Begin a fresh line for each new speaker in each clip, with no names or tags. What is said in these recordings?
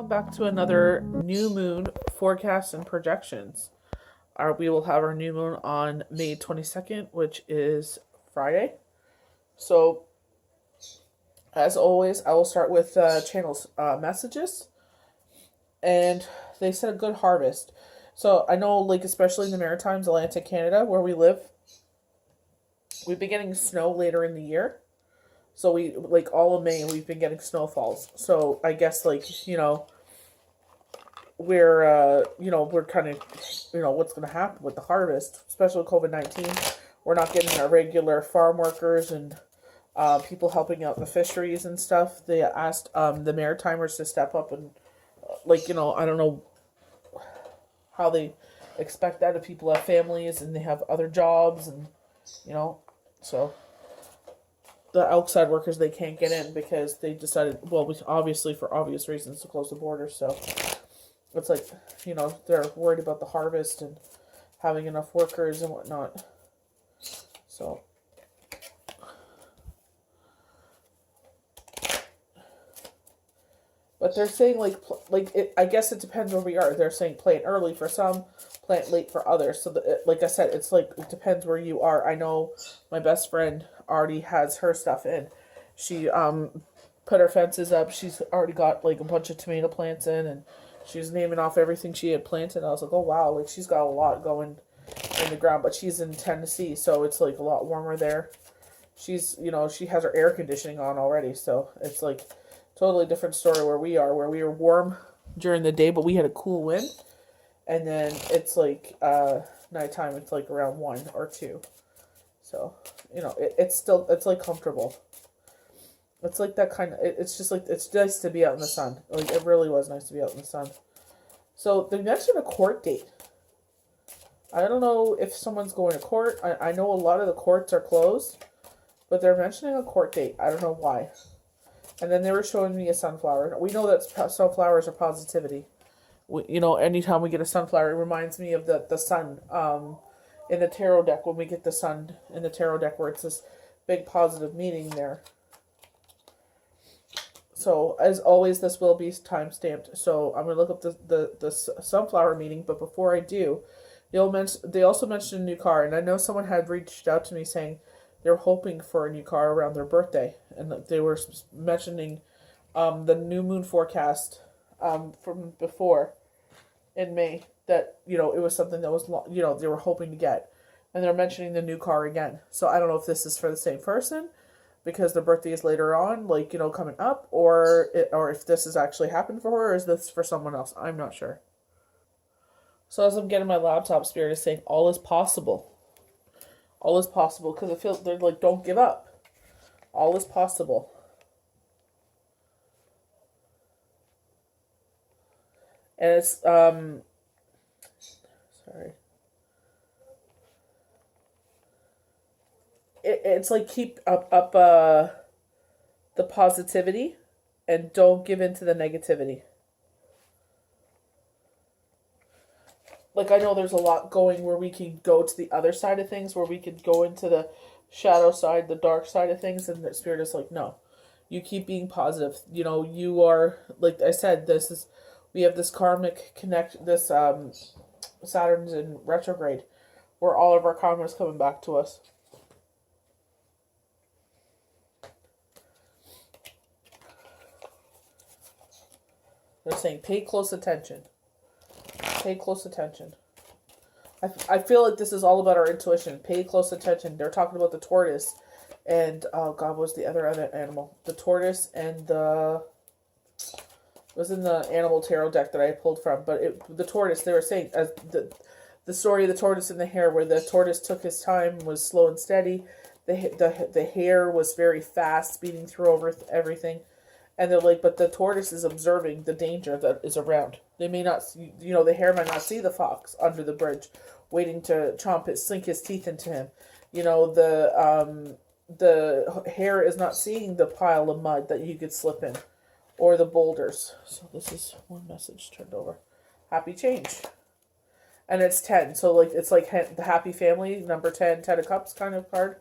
welcome back to another new moon forecast and projections. We will have our new moon on May 22nd, which is Friday. So, as always, I will start with channel's messages. And they said a good harvest. So, I know, like, especially in the Maritimes, Atlantic Canada, where we live, we've been getting snow later in the year. So we, like, all of May, we've been getting snowfalls. So I guess, like, we're kind of, what's going to happen with the harvest, especially with COVID-19. We're not getting our regular farm workers and people helping out the fisheries and stuff. They asked the Maritimers to step up and, I don't know how they expect that if people have families and they have other jobs and, so the outside workers, they can't get in because they decided, obviously for obvious reasons, to close the border. So it's like, they're worried about the harvest and having enough workers and whatnot. So but they're saying I guess it depends where we are. They're saying plant early for some, plant late for others. So like I said, it's like it depends where you are. I know my best friend already has her stuff in. She put her fences up. She's already got like a bunch of tomato plants in, and she was naming off everything she had planted. I was like, oh wow, like she's got a lot going in the ground. But she's in Tennessee, so it's like a lot warmer there. She's she has her air conditioning on already, so it's like totally different story where we were warm during the day, but we had a cool wind. And then it's like nighttime, it's like around 1 or 2. So, it's like comfortable. It's like that kind of, it's just like, it's nice to be out in the sun. Like, it really was nice to be out in the sun. So, they mentioned a court date. I don't know if someone's going to court. I know a lot of the courts are closed, but they're mentioning a court date. I don't know why. And then they were showing me a sunflower. We know that sunflowers are positivity. Anytime we get a sunflower, it reminds me of the sun in the tarot deck. When we get the sun in the tarot deck, where it's this big positive meaning there. So, as always, this will be time-stamped. So, I'm going to look up the sunflower meaning. But before I do, they also mentioned a new car. And I know someone had reached out to me saying they were hoping for a new car around their birthday. And they were mentioning the new moon forecast from before in May that, it was something that was, they were hoping to get. And they're mentioning the new car again. So I don't know if this is for the same person because their birthday is later on, coming up, or if this has actually happened for her, or is this for someone else? I'm not sure. So as I'm getting my laptop, Spirit is saying all is possible. All is possible, because I feel they're like, don't give up. All is possible. And it's, sorry. It's like keep up the positivity and don't give in to the negativity. Like, I know there's a lot going where we can go to the other side of things, where we could go into the shadow side, the dark side of things, and the Spirit is like, no. You keep being positive. You are, like I said, we have this karmic this Saturn's in retrograde, where all of our karma is coming back to us. They're saying, pay close attention. Pay close attention. I feel like this is all about our intuition. Pay close attention. They're talking about the tortoise and, oh God, what was the other animal? The tortoise and it was in the animal tarot deck that I pulled from. But the tortoise, they were saying, as the story of the tortoise and the hare, where the tortoise took his time, was slow and steady. The hare was very fast, speeding through over everything. And they're like, but the tortoise is observing the danger that is around. They may not, the hare might not see the fox under the bridge, waiting to sink his teeth into him. The hare is not seeing the pile of mud that you could slip in, or the boulders. So this is one message turned over. Happy change. And it's 10, so it's like the happy family, number 10, 10 of cups kind of card.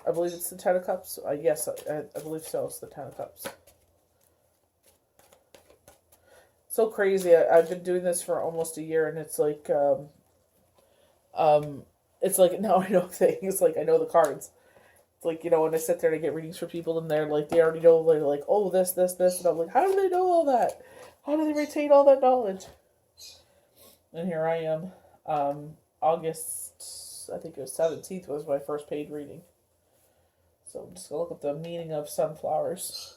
I believe it's the 10 of cups. Yes, I believe so. It's the 10 of cups. so crazy. I've been doing this for almost a year, and um, it's like now I know things. Like I know the cards. It's like, when I sit there to get readings for people, and they're like, they already know. They're like, oh, this, and I'm like, how do they know all that? How do they retain all that knowledge? And here I am. August, I think it was 17th was my first paid reading. So I'm just gonna look up the meaning of sunflowers.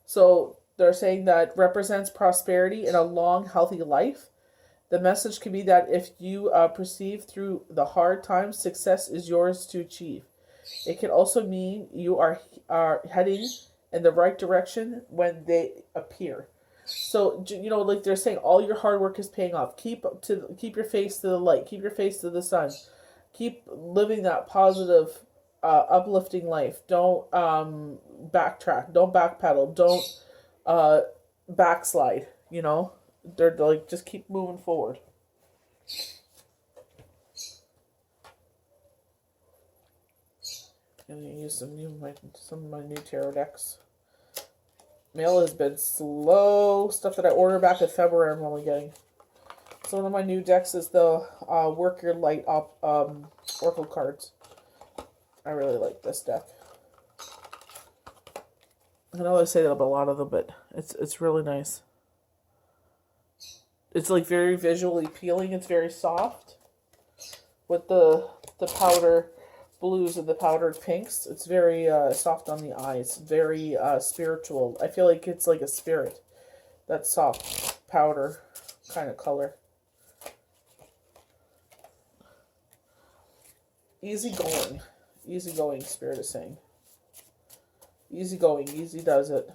So they're saying that represents prosperity and a long, healthy life. The message can be that if you perceive through the hard times, success is yours to achieve. It can also mean you are heading in the right direction when they appear. So like they're saying, all your hard work is paying off. Keep your face to the light. Keep your face to the sun. Keep living that positive, uplifting life. Don't backtrack. Don't backpedal. Don't backslide. They're like, just keep moving forward. I'm gonna use some of my new tarot decks. Mail has been slow. Stuff that I ordered back in February, I'm only getting. So one of my new decks is the Work Your Light Oracle cards. I really like this deck. I know I say that about a lot of them, but it's really nice. It's like very visually appealing. It's very soft with the powder blues and the powdered pinks. It's very soft on the eyes. Very spiritual. I feel like it's like a spirit. That soft powder kind of color. Easygoing. Easygoing, Spirit is saying. Easygoing. Easy does it.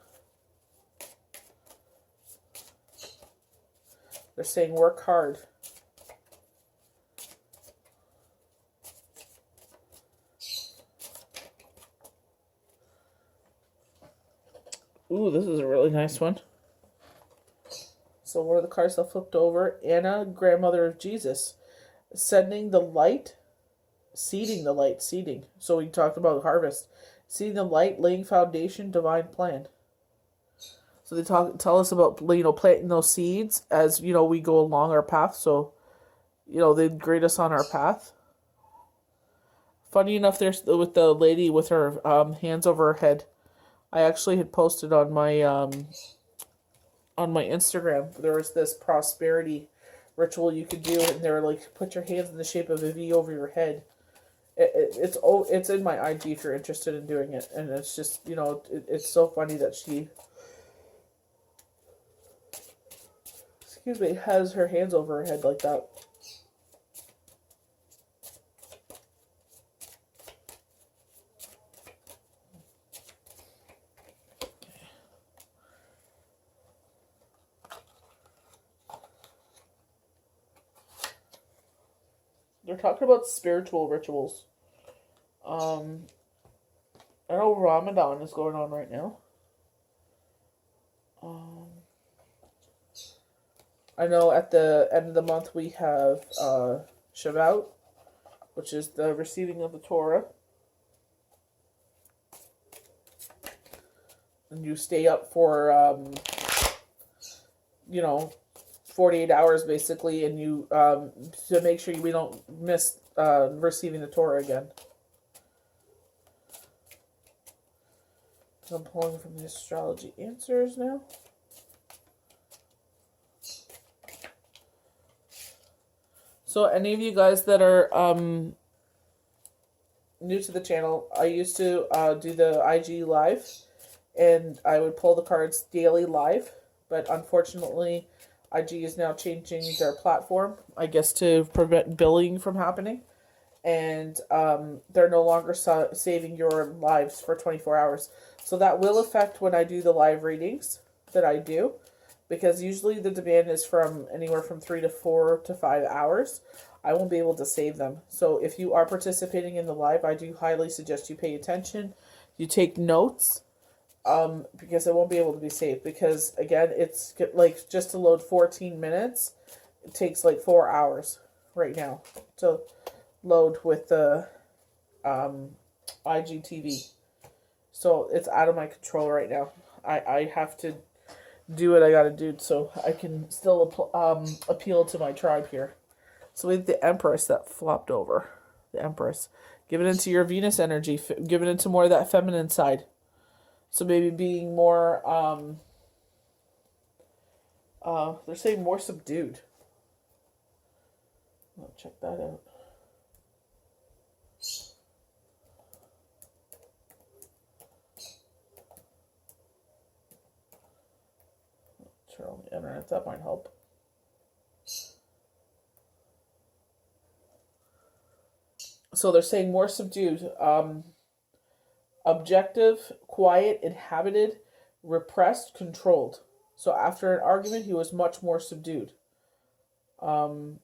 They're saying work hard. Ooh, this is a really nice one. So one of the cards I flipped over, Anna, grandmother of Jesus, sending the light, seeding the light, seeding. So we talked about harvest. Seeding the light, laying foundation, divine plan. So they tell us about, planting those seeds as, we go along our path. So, they grade us on our path. Funny enough, there's with the lady with her hands over her head. I actually had posted on my Instagram. There was this prosperity ritual you could do, and they were like, put your hands in the shape of a V over your head. It's in my IG if you're interested in doing it, and it's just it's so funny that she, excuse me, has her hands over her head like that. They're talking about spiritual rituals. I know Ramadan is going on right now. I know at the end of the month we have Shavuot, which is the receiving of the Torah. And you stay up for, 48 hours basically, and you to make sure we don't miss receiving the Torah again. I'm pulling from the astrology answers now. So any of you guys that are new to the channel, I used to do the IG live, and I would pull the cards daily live, but unfortunately IG is now changing their platform, I guess, to prevent billing from happening. And they're no longer saving your lives for 24 hours. So that will affect when I do the live readings that I do. Because usually the demand is from anywhere from 3 to 4 to 5 hours. I won't be able to save them. So if you are participating in the live, I do highly suggest you pay attention. You take notes. Because it won't be able to be saved. Because, again, it's like just to load 14 minutes, it takes like 4 hours right now to load with the IGTV. So it's out of my control right now. I have to do what I gotta do so I can still appeal to my tribe here. So we have the Empress that flopped over. The Empress. Give it into your Venus energy. Give it into more of that feminine side. So maybe being more, they're saying more subdued. I'll check that out. Turn on the internet, that might help. So they're saying more subdued. Objective, quiet, inhabited, repressed, controlled. So after an argument, he was much more subdued. Lowered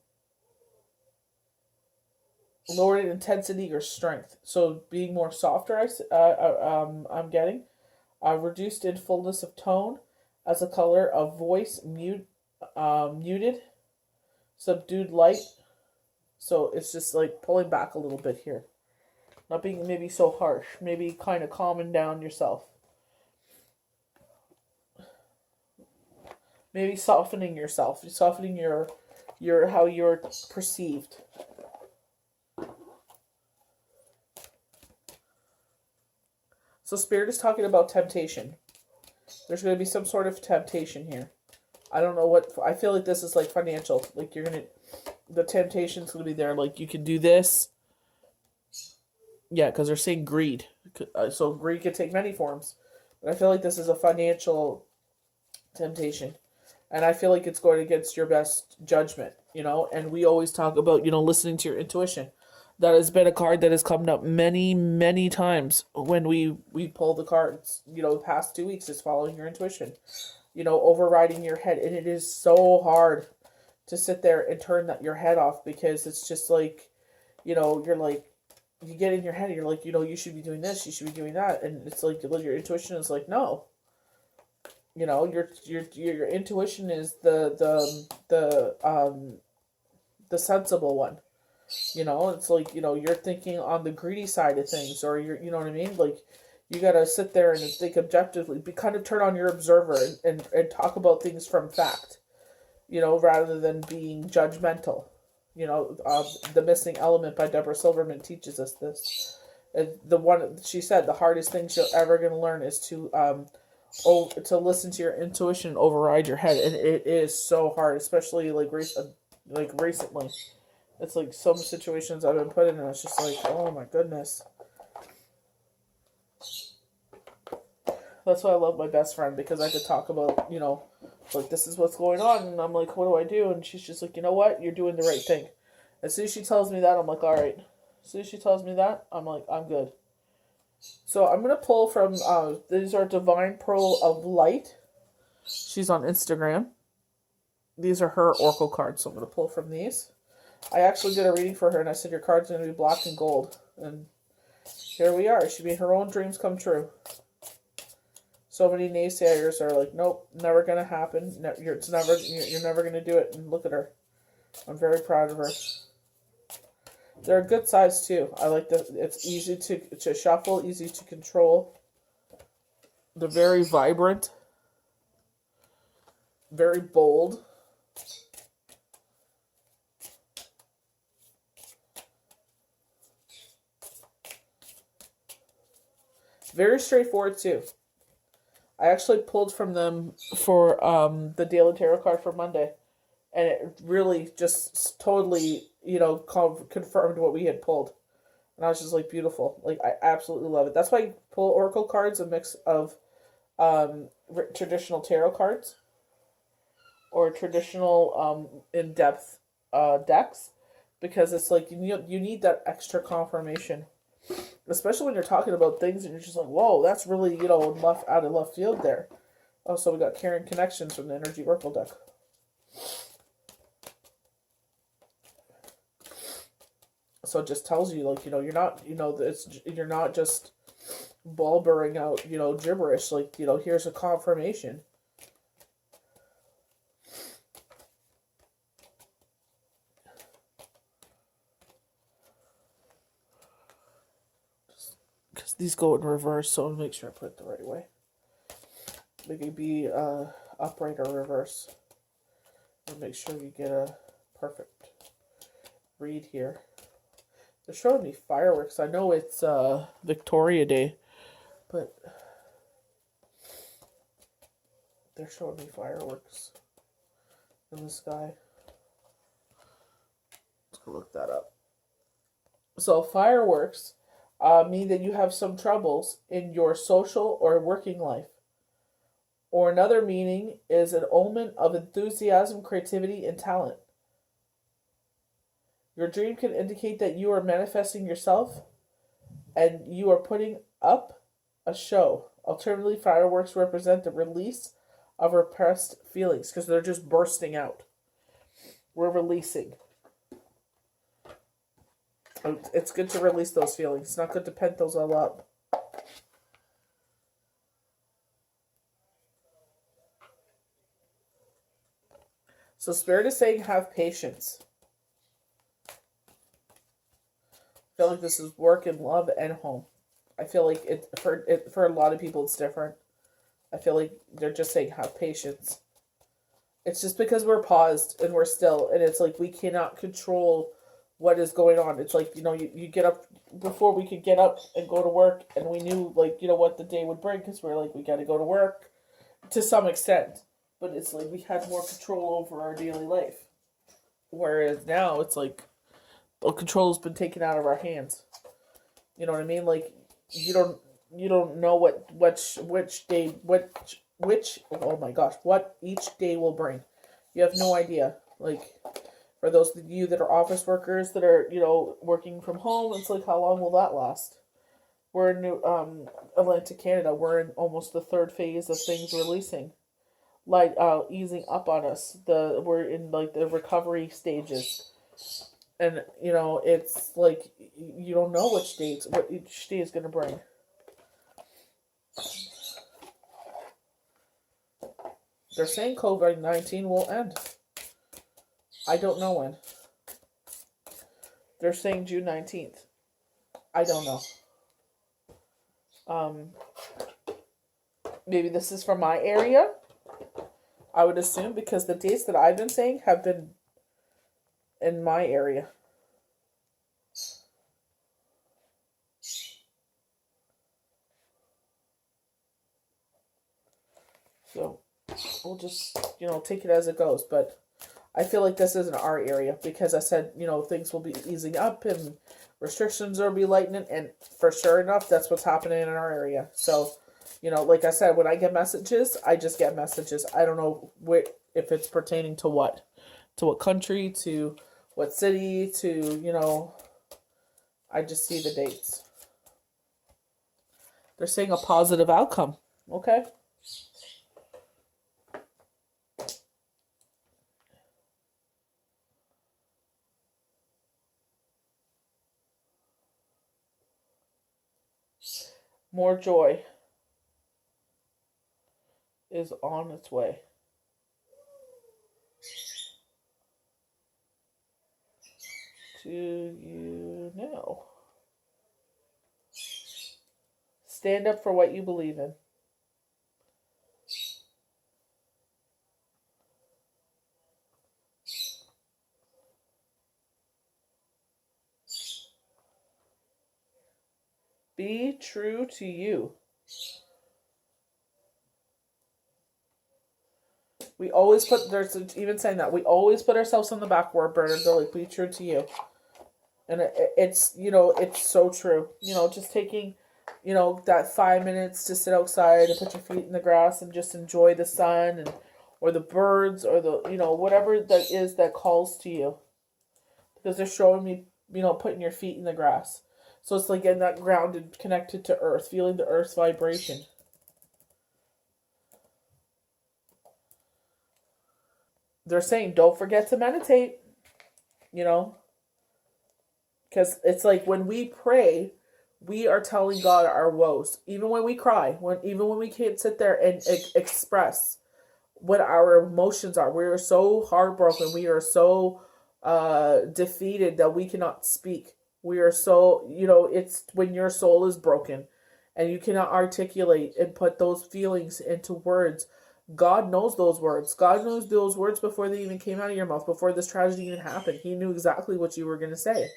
in intensity or strength. So being more softer, I'm getting. Reduced in fullness of tone, as a color of voice, muted, subdued light. So it's just like pulling back a little bit here. Not being maybe so harsh. Maybe kind of calming down yourself. Maybe softening yourself. Softening your how you're perceived. So Spirit is talking about temptation. There's going to be some sort of temptation here. I don't know what... I feel like this is like financial. Like you're going to... The temptation's going to be there. Like you can do this. Yeah, because they're saying greed. So greed can take many forms. But I feel like this is a financial temptation. And I feel like it's going against your best judgment, And we always talk about, listening to your intuition. That has been a card that has come up many, many times when we pull the cards. The past 2 weeks is following your intuition. Overriding your head. And it is so hard to sit there and turn your head off because it's just like, you're like, you get in your head and you're like, you should be doing this, you should be doing that. And it's like your intuition is like, no. Your intuition is the sensible one. It's like, you're thinking on the greedy side of things, or you know what I mean? Like, you gotta sit there and think objectively, kind of turn on your observer and talk about things from fact, rather than being judgmental. The Missing Element by Deborah Silverman teaches us this. She said, the hardest thing she's ever going to learn is to listen to your intuition and override your head, and it is so hard, especially like recently. It's like some situations I've been put in, and it's just like, oh my goodness. That's why I love my best friend, because I could talk about, like, this is what's going on, and I'm like, what do I do? And she's just like, you know what? You're doing the right thing. As soon as she tells me that, I'm like, all right. As soon as she tells me that, I'm like, I'm good. So I'm going to pull from, these are Divine Pearl of Light. She's on Instagram. These are her oracle cards, so I'm going to pull from these. I actually did a reading for her, and I said, your card's going to be black and gold. And here we are. She made her own dreams come true. So many naysayers are like, nope, never going to happen. You're never going to do it. And look at her. I'm very proud of her. They're a good size, too. I like that. It's easy to shuffle, easy to control. They're very vibrant. Very bold. Very straightforward, too. I actually pulled from them for the Daily Tarot card for Monday. And it really just totally, confirmed what we had pulled. And I was just like, beautiful. Like, I absolutely love it. That's why I pull oracle cards, a mix of traditional tarot cards or traditional in-depth decks. Because it's like, you need that extra confirmation. Especially when you're talking about things and you're just like, whoa, that's really, out of left field there. Oh, so we got Karen Connections from the Energy Oracle deck. So it just tells you, like, you're not, you're not just bulbering out, gibberish. Like, here's a confirmation. Because these go in reverse, so I'll make sure I put it the right way. They could be a upright or reverse. And make sure you get a perfect read here. They're showing me fireworks. I know it's Victoria Day, but they're showing me fireworks in the sky. Let's go look that up. So fireworks mean that you have some troubles in your social or working life. Or another meaning is an omen of enthusiasm, creativity, and talent. Your dream can indicate that you are manifesting yourself and you are putting up a show. Alternatively, fireworks represent the release of repressed feelings because they're just bursting out. We're releasing. It's good to release those feelings. It's not good to pent those all up. So Spirit is saying have patience. I feel like this is work and love and home. I feel like for a lot of people it's different. I feel like they're just saying have patience. It's just because we're paused and we're still, and it's like we cannot control what is going on. It's like, you get up, before we could get up and go to work, and we knew, like, what the day would bring, because we're like, we got to go to work to some extent. But it's like we had more control over our daily life. Whereas now it's like, well, control's been taken out of our hands. You know what I mean? Like, you don't know what each day will bring. You have no idea. Like, for those of you that are office workers that are, working from home, it's like, how long will that last? We're in Atlantic Canada. We're in almost the third phase of things releasing, like easing up on us. We're in like the recovery stages, and it's like you don't know what each day is going to bring. They're saying COVID-19 will end. I don't know when. They're saying June 19th. I don't know. Maybe this is for my area. I would assume, because the dates that I've been saying have been in my area. So we'll just, take it as it goes. But I feel like this isn't our area because I said, things will be easing up and restrictions will be lightening. And for sure enough, that's what's happening in our area. So, like I said, when I get messages, I just get messages. I don't know if it's pertaining to what country, to what city, to, I just see the dates. They're saying a positive outcome. Okay. More joy is on its way. To you now. Stand up for what you believe in. Be true to you. We always there's even saying that, we always put ourselves on the back burner. They're like, be true to you. And it's, it's so true. Just taking, that 5 minutes to sit outside and put your feet in the grass and just enjoy the sun or the birds or the, whatever that is that calls to you. Because they're showing me, putting your feet in the grass. So it's like getting that grounded, connected to earth, feeling the earth's vibration. They're saying, don't forget to meditate, because it's like when we pray, we are telling God our woes. Even when we cry, even when we can't sit there and express what our emotions are. We are so heartbroken. We are so defeated that we cannot speak. We are so, it's when your soul is broken and you cannot articulate and put those feelings into words. God knows those words. God knows those words before they even came out of your mouth, before this tragedy even happened. He knew exactly what you were going to say.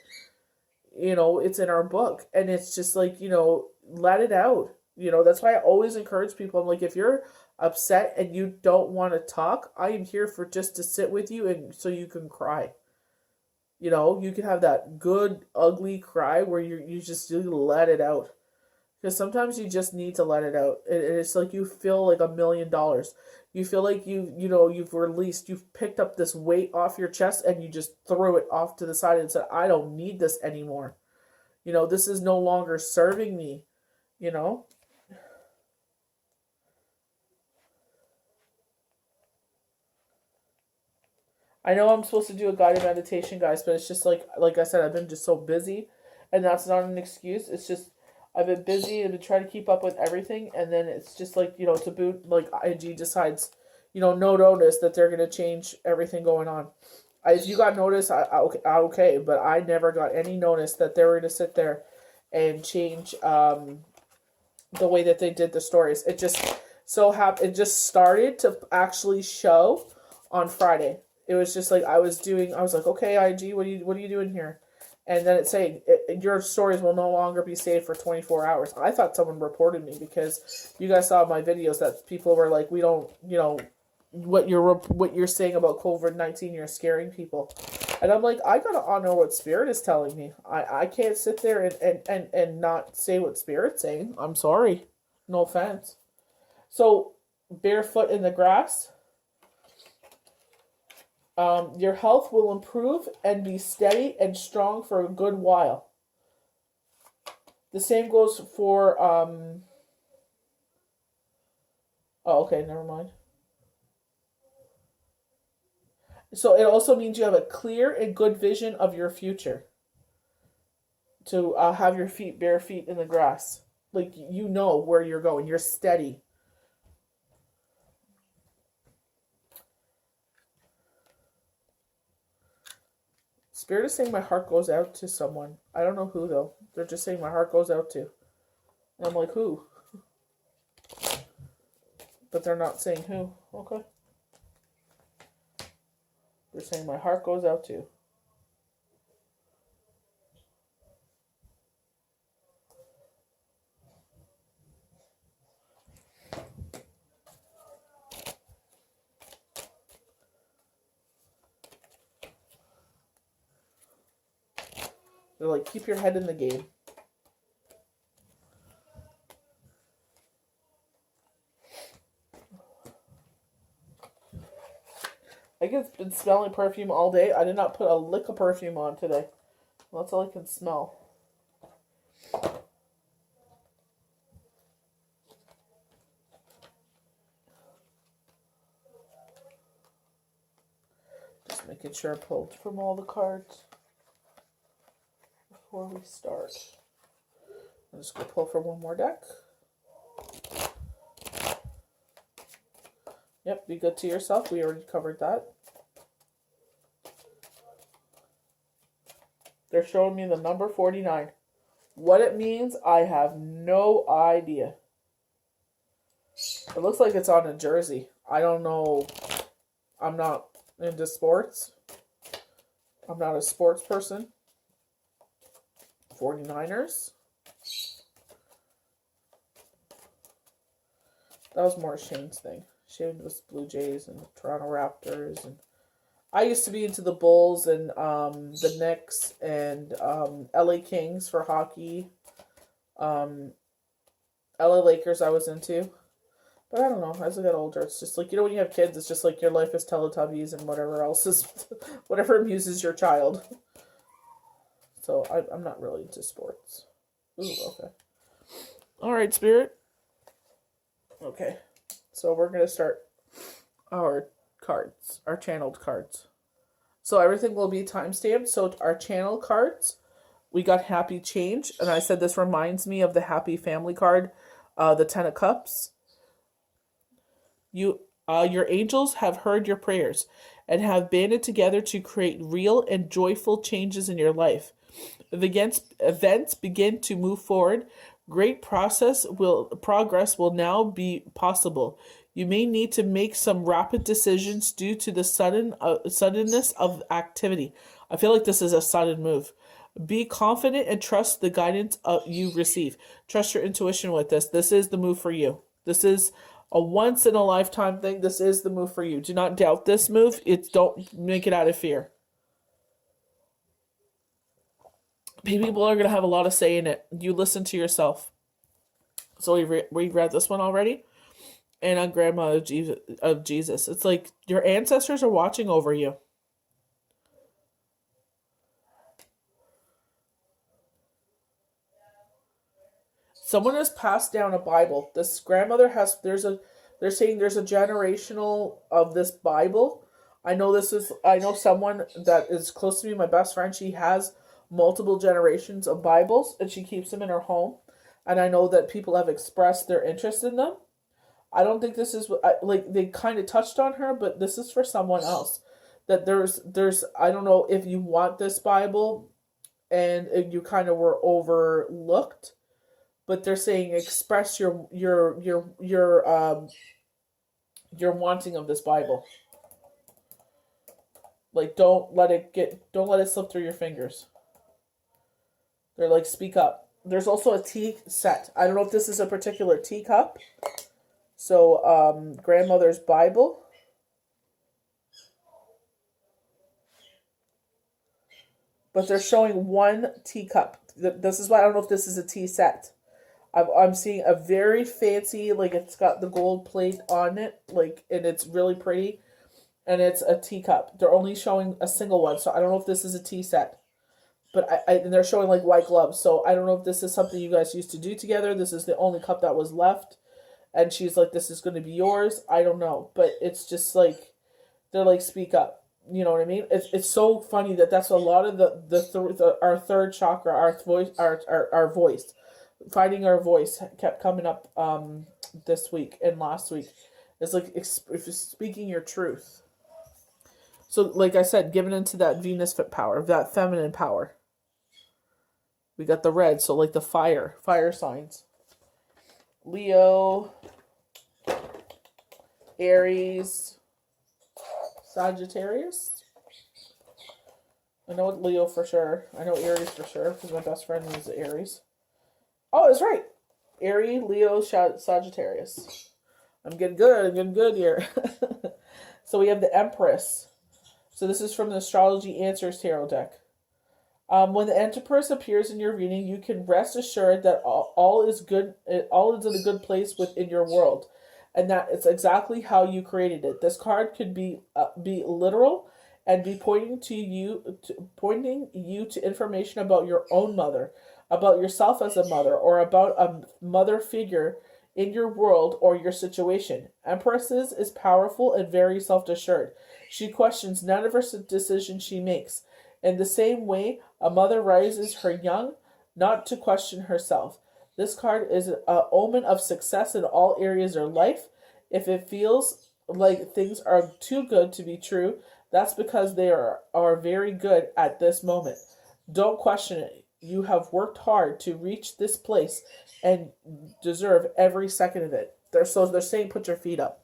It's in our book. And it's just like, let it out. That's why I always encourage people. I'm like, if you're upset and you don't want to talk, I am here for just to sit with you and so you can cry. You can have that good, ugly cry where you let it out. Because sometimes you just need to let it out. And it's like you feel like $1,000,000. You feel like you've picked up this weight off your chest and you just threw it off to the side and said, I don't need this anymore. This is no longer serving me, I know I'm supposed to do a guided meditation, guys, but it's just like I said, I've been just so busy, and that's not an excuse. It's just I've been busy and been trying to keep up with everything, and then it's just like to boot, like IG decides, no notice that they're gonna change everything going on. If you got notice, okay, but I never got any notice that they were gonna sit there and change the way that they did the stories. It just it just started to actually show on Friday. It was just like I was like, okay, IG, what are you doing here? And then it's saying your stories will no longer be saved for 24 hours. I thought someone reported me because you guys saw my videos that people were like, we don't, what you're saying about COVID-19, you're scaring people. And I'm like, I gotta honor what Spirit is telling me. I can't sit there and not say what Spirit's saying. I'm sorry. No offense. So, barefoot in the grass. Your health will improve and be steady and strong for a good while. The same goes for, oh, okay, never mind. So it also means you have a clear and good vision of your future. To have your bare feet in the grass. Like, you know where you're going. You're steady. Spirit is saying my heart goes out to someone. I don't know who, though. They're just saying my heart goes out to. And I'm like, who? But they're not saying who. Okay. They're saying my heart goes out to. They're like, keep your head in the game. I guess been smelling perfume all day. I did not put a lick of perfume on today. Well, that's all I can smell. Just making sure I pulled from all the cards before we start. I'm just going to pull from one more deck. Yep, be good to yourself. We already covered that. They're showing me the number 49. What it means, I have no idea. It looks like it's on a jersey. I don't know. I'm not into sports. I'm not a sports person. 49ers. That was more Shane's thing. Shane was Blue Jays and Toronto Raptors, and I used to be into the Bulls and the Knicks and LA Kings for hockey. LA Lakers I was into. But I don't know, as I got older, it's just like, when you have kids, it's just like your life is Teletubbies and whatever else is, whatever amuses your child. So I'm not really into sports. Ooh, okay. Alright, Spirit. Okay. So we're going to start our cards, our channeled cards. So everything will be timestamped. So our channel cards, we got Happy Change. And I said this reminds me of the Happy Family card, the Ten of Cups. Your angels have heard your prayers and have banded together to create real and joyful changes in your life. Events begin to move forward. Great progress will now be possible. You may need to make some rapid decisions due to the suddenness of activity. I feel like this is a sudden move. Be confident and trust the guidance you receive. Trust your intuition with this. This is the move for you. This is a once in a lifetime thing. This is the move for you. Do not doubt this move. Don't make it out of fear. People are going to have a lot of say in it. You listen to yourself. So we read this one already? And on Grandma of Jesus. It's like your ancestors are watching over you. Someone has passed down a Bible. This grandmother they're saying there's a generational of this Bible. I know someone that is close to me, my best friend, she has multiple generations of Bibles and she keeps them in her home. And I know that people have expressed their interest in them. I don't think this is like they kind of touched on her, but this is for someone else. That there's I don't know if you want this Bible and you kind of were overlooked, but they're saying express your wanting of this Bible. Like don't let it slip through your fingers. They're like, speak up. There's also a tea set. I don't know if this is a particular teacup. So, grandmother's Bible. But they're showing one teacup. This is why I don't know if this is a tea set. I'm seeing a very fancy, like it's got the gold plate on it, like, and it's really pretty. And it's a teacup. They're only showing a single one, so I don't know if this is a tea set. But and they're showing like white gloves, so I don't know if this is something you guys used to do together. This is the only cup that was left. And she's like, this is going to be yours. I don't know. But it's just like, they're like, speak up. You know what I mean? It's so funny that's a lot of our third chakra, our voice. Finding our voice kept coming up this week and last week. It's like speaking your truth. So like I said, giving into that Venus power, that feminine power. We got the red, so like the fire signs. Leo, Aries, Sagittarius. I know Leo for sure. I know Aries for sure because my best friend is Aries. Oh, it's right. Aries, Leo, Sagittarius. I'm getting good here. So we have the Empress. So this is from the Astrology Answers Tarot deck. When the Empress appears in your reading, you can rest assured that all is good. All is in a good place within your world, and that it's exactly how you created it. This card could be literal and be pointing you to information about your own mother, about yourself as a mother, or about a mother figure in your world or your situation. Empresses is powerful and very self-assured. She questions none of her decisions she makes. In the same way, a mother raises her young, not to question herself. This card is an omen of success in all areas of life. If it feels like things are too good to be true, that's because they are very good at this moment. Don't question it. You have worked hard to reach this place and deserve every second of it. They're saying put your feet up.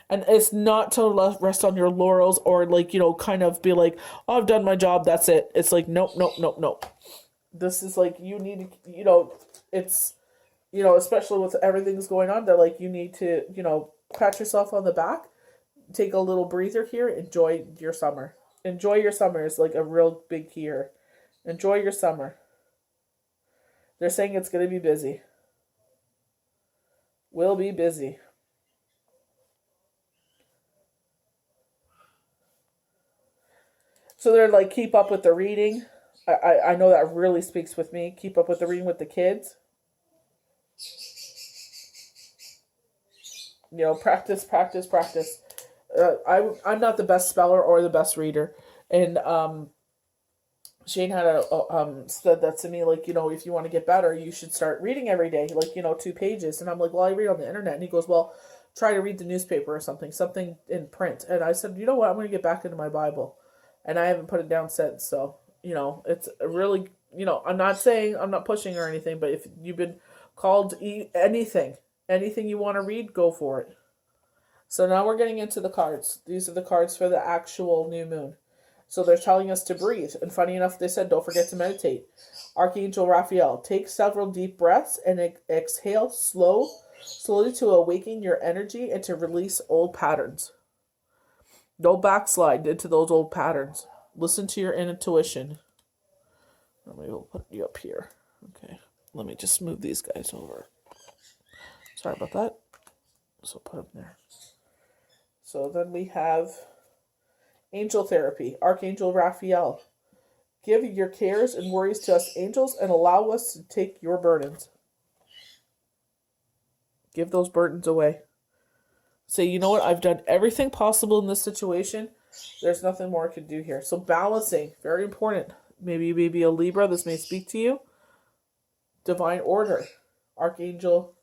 And it's not to rest on your laurels or like, kind of be like, oh, I've done my job, that's it. It's like, nope. This is like, you need to, it's, especially with everything's going on, they're like, you need to, pat yourself on the back, take a little breather here, enjoy your summer. Enjoy your summer is like a real big key here. Enjoy your summer. They're saying it's going to be busy. Will be busy. So they're like, keep up with the reading. I know that really speaks with me. Keep up with the reading with the kids. Practice. I'm not the best speller or the best reader. And Shane had said that to me, like, if you want to get better, you should start reading every day, like, 2 pages. And I'm like, well, I read on the internet. And he goes, well, try to read the newspaper or something in print. And I said, you know what, I'm going to get back into my Bible. And I haven't put it down since. So, it's really, I'm not pushing or anything, but if you've been called to anything you want to read, go for it. So now we're getting into the cards. These are the cards for the actual new moon. So they're telling us to breathe. And funny enough, they said don't forget to meditate. Archangel Raphael, take several deep breaths and exhale slowly to awaken your energy and to release old patterns. Don't backslide into those old patterns. Listen to your intuition. Maybe we'll put you up here. Okay. Let me just move these guys over. Sorry about that. So put them there. So then we have angel therapy. Archangel Raphael. Give your cares and worries to us angels and allow us to take your burdens. Give those burdens away. Say, you know what? I've done everything possible in this situation. There's nothing more I can do here. So balancing, very important. Maybe you may be a Libra. This may speak to you. Divine order. Archangel.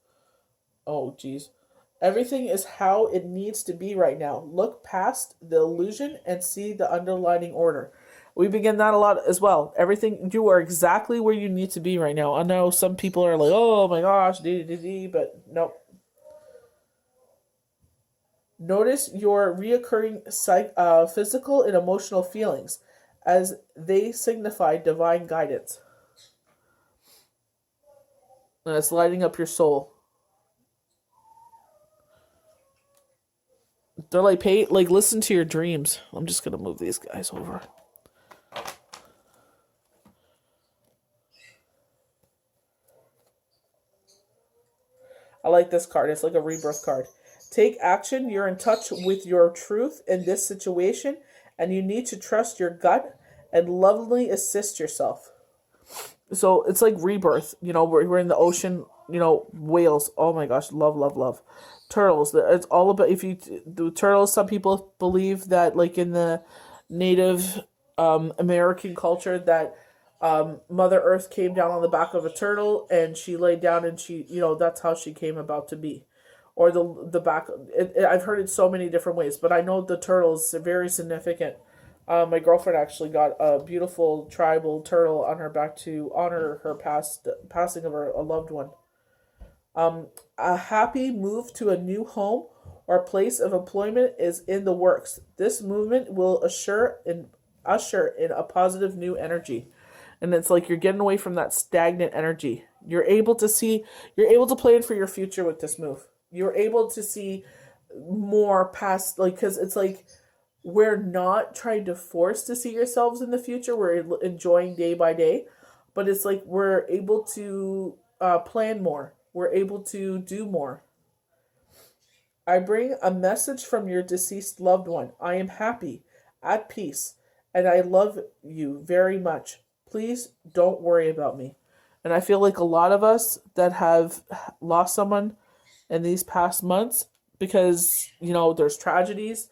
Oh, geez. Everything is how it needs to be right now. Look past the illusion and see the underlying order. We begin that a lot as well. Everything, you are exactly where you need to be right now. I know some people are like, oh my gosh, but no. Notice your reoccurring physical and emotional feelings as they signify divine guidance. And it's lighting up your soul. They're like, listen to your dreams. I'm just going to move these guys over. I like this card. It's like a rebirth card. Take action. You're in touch with your truth in this situation, and you need to trust your gut and lovingly assist yourself. So it's like rebirth. You know, we're in the ocean. You know, whales. Oh my gosh, love. Turtles. It's all about, if you do turtles, some people believe that, like in the Native American culture, that Mother Earth came down on the back of a turtle and she laid down and she, you know, that's how she came about to be. Or the back, I've heard it so many different ways, but I know the turtles are very significant. My girlfriend actually got a beautiful tribal turtle on her back to honor her passing of a loved one. A happy move to a new home or place of employment is in the works. This movement will usher in a positive new energy. And it's like you're getting away from that stagnant energy. You're able to plan for your future with this move. You're able to see more past, like, because it's like we're not trying to force to see yourselves in the future. We're enjoying day by day. But it's like we're able to plan more. We're able to do more. I bring a message from your deceased loved one. I am happy, at peace, and I love you very much. Please don't worry about me. And I feel like a lot of us that have lost someone in these past months, because, you know, there's tragedies,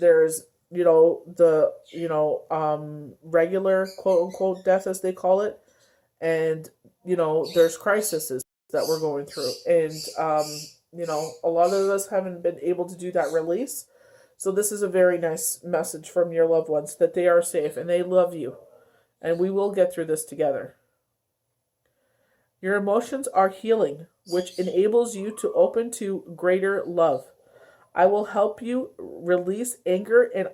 there's, you know, the, you know, regular quote unquote death as they call it, and, you know, there's crises that we're going through. And, you know, a lot of us haven't been able to do that release. So this is a very nice message from your loved ones that they are safe and they love you. And we will get through this together. Your emotions are healing, which enables you to open to greater love. I will help you release anger and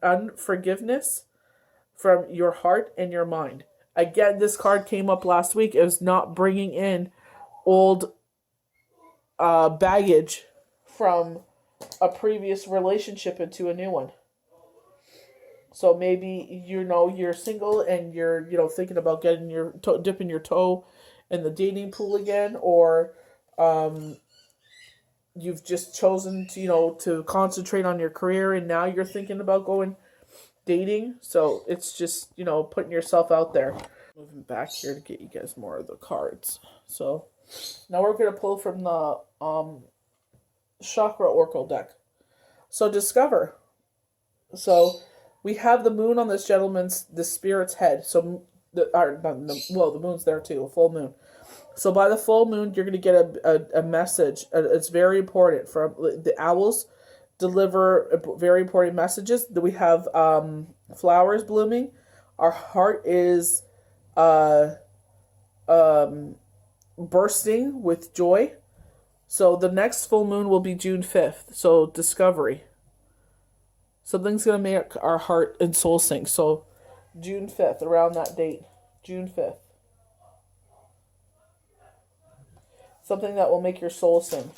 unforgiveness from your heart and your mind. Again, this card came up last week. It was not bringing in old baggage from a previous relationship into a new one. So maybe, you know, you're single and you're, you know, thinking about getting dipping your toe in the dating pool again, or you've just chosen to, you know, to concentrate on your career and now you're thinking about going dating. So it's just, you know, putting yourself out there. Moving back here to get you guys more of the cards. So now we're going to pull from the Chakra Oracle deck. So discover. So we have the moon on this the spirit's head. So the moon's there too, a full moon. So by the full moon, you're going to get a message. It's very important. From the owls deliver very important messages. We have flowers blooming. Our heart is bursting with joy. So the next full moon will be June 5th. So discovery. Something's going to make our heart and soul sing. So June 5th, around that date. June 5th. Something that will make your soul sing.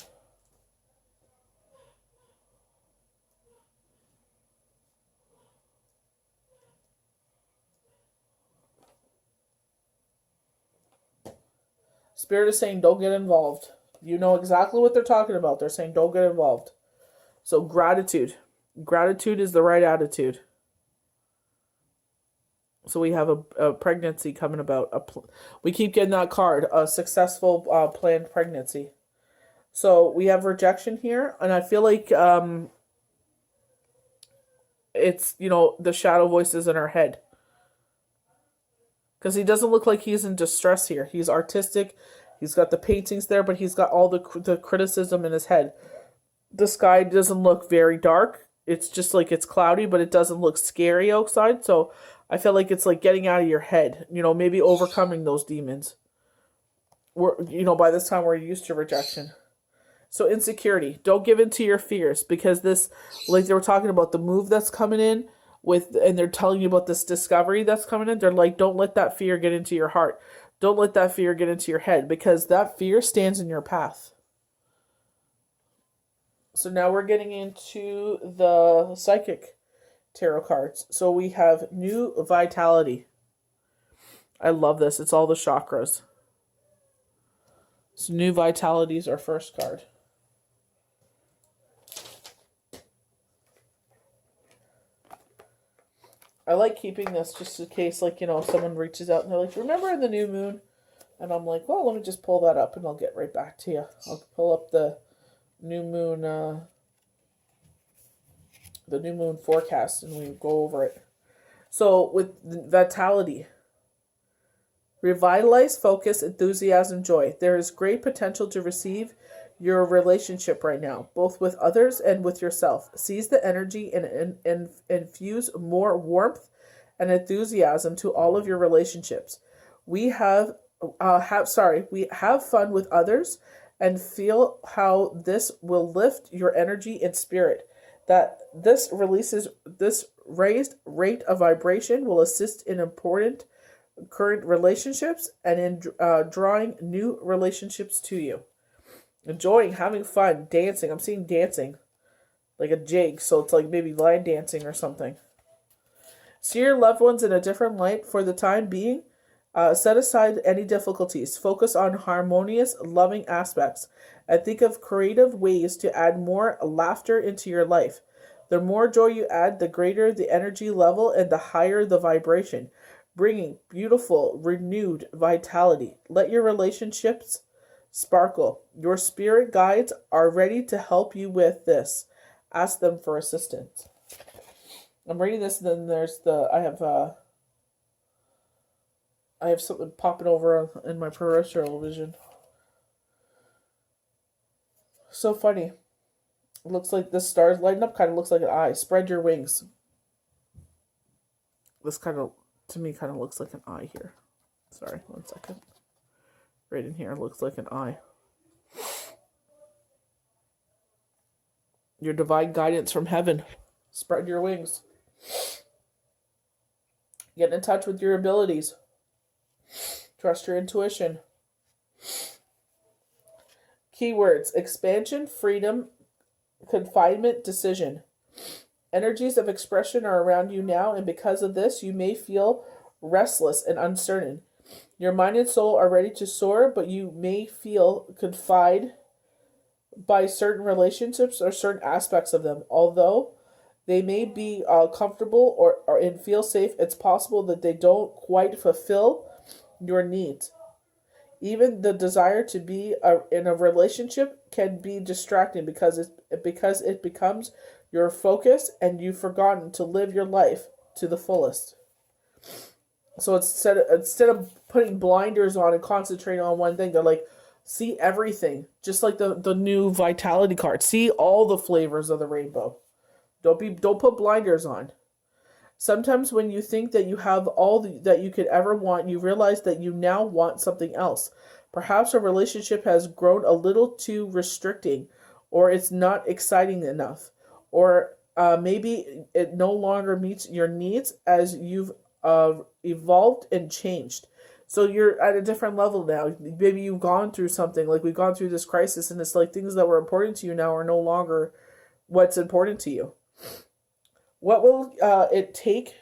Spirit is saying don't get involved. You know exactly what they're talking about. They're saying don't get involved. So gratitude. Gratitude is the right attitude. So we have a pregnancy coming about. We keep getting that card. A successful planned pregnancy. So we have rejection here. And I feel like it's, the shadow voices in our head. Because he doesn't look like he's in distress here. He's artistic. He's got the paintings there, but he's got all the criticism in his head. The sky doesn't look very dark. It's just like it's cloudy, but it doesn't look scary outside. So I feel like it's like getting out of your head. Maybe overcoming those demons. By this time we're used to rejection. So insecurity. Don't give in to your fears, because this, like they were talking about, the move that's coming in, and they're telling you about this discovery that's coming in. They're like, don't let that fear get into your heart. Don't let that fear get into your head, because that fear stands in your path. So now we're getting into the psychic tarot cards. So we have new vitality. I love this. It's all the chakras. So new vitality is our first card. I like keeping this just in case, someone reaches out and they're like, remember in the new moon? And I'm like, well, let me just pull that up and I'll get right back to you. I'll pull up the new moon forecast and we go over it. So with vitality, revitalize, focus, enthusiasm, joy. There is great potential to receive your relationship right now, both with others and with yourself. Seize the energy and infuse more warmth and enthusiasm to all of your relationships. We have fun with others and feel how this will lift your energy and spirit. That this raised rate of vibration will assist in important current relationships and in drawing new relationships to you. Enjoying, having fun, dancing. I'm seeing dancing, like a jig, so it's like maybe line dancing or something. See your loved ones in a different light for the time being. Set aside any difficulties. Focus on harmonious, loving aspects, and think of creative ways to add more laughter into your life. The more joy you add, the greater the energy level and the higher the vibration, bringing beautiful, renewed vitality. Let your relationships sparkle. Your spirit guides are ready to help you with this. Ask them for assistance. I'm reading this, and then there's I have something popping over in my peripheral vision. So funny. It looks like the stars lighting up, kind of looks like an eye. Spread your wings. This to me, looks like an eye here. Sorry, 1 second. Right in here looks like an eye. Your divine guidance from heaven. Spread your wings. Get in touch with your abilities. Trust your intuition. Keywords: expansion, freedom, confinement, decision. Energies of expression are around you now, and because of this, you may feel restless and uncertain. Your mind and soul are ready to soar, but you may feel confined by certain relationships or certain aspects of them. Although they may be comfortable or and feel safe, it's possible that they don't quite fulfill your needs. Even the desire to be in a relationship can be distracting because it becomes your focus and you've forgotten to live your life to the fullest. So instead of putting blinders on and concentrating on one thing, they're like, see everything. Just like the new vitality card. See all the flavors of the rainbow. Don't put blinders on. Sometimes when you think that you have all that you could ever want, you realize that you now want something else. Perhaps a relationship has grown a little too restricting, or it's not exciting enough, or maybe it no longer meets your needs as you've evolved and changed. So you're at a different level now. Maybe you've gone through something, like we've gone through this crisis, and it's like things that were important to you now are no longer what's important to you. What will it take